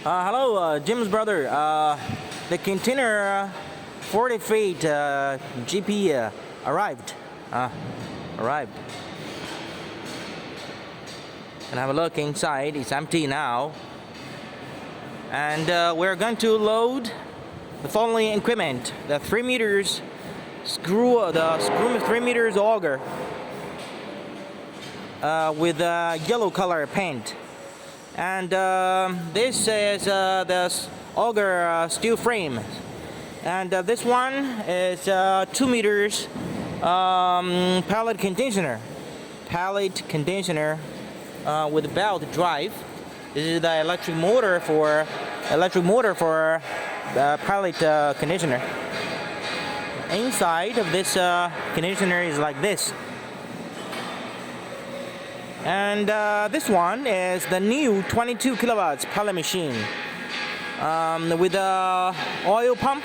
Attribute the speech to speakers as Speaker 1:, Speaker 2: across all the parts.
Speaker 1: Hello, Jim's brother. The container 40 feet GP arrived. Arrived. And have a look inside. It's empty now. And we're going to load the following equipment: the 3 meters screw, the 3 meters auger with yellow color paint. And this is the auger steel frame, and this one is 2 meters pallet conditioner with belt drive. This is the electric motor for the pallet conditioner. Inside of this conditioner is like this. And this one is the new 22 kilowatts pellet machine with a oil pump,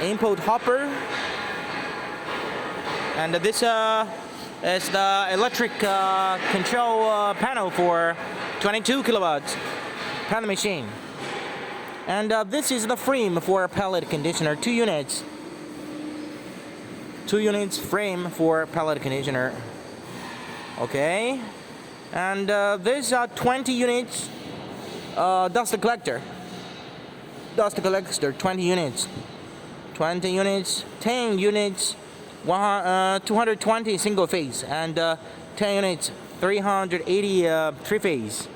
Speaker 1: input hopper, and this is the electric control panel for 22 kilowatts pellet machine. And this is the frame for pellet conditioner, 2 units. 2 units frame for pellet conditioner. Okay, and these are 20 units dust collector, 20 units, 10 units 220 single phase, and 10 units 380 three phase.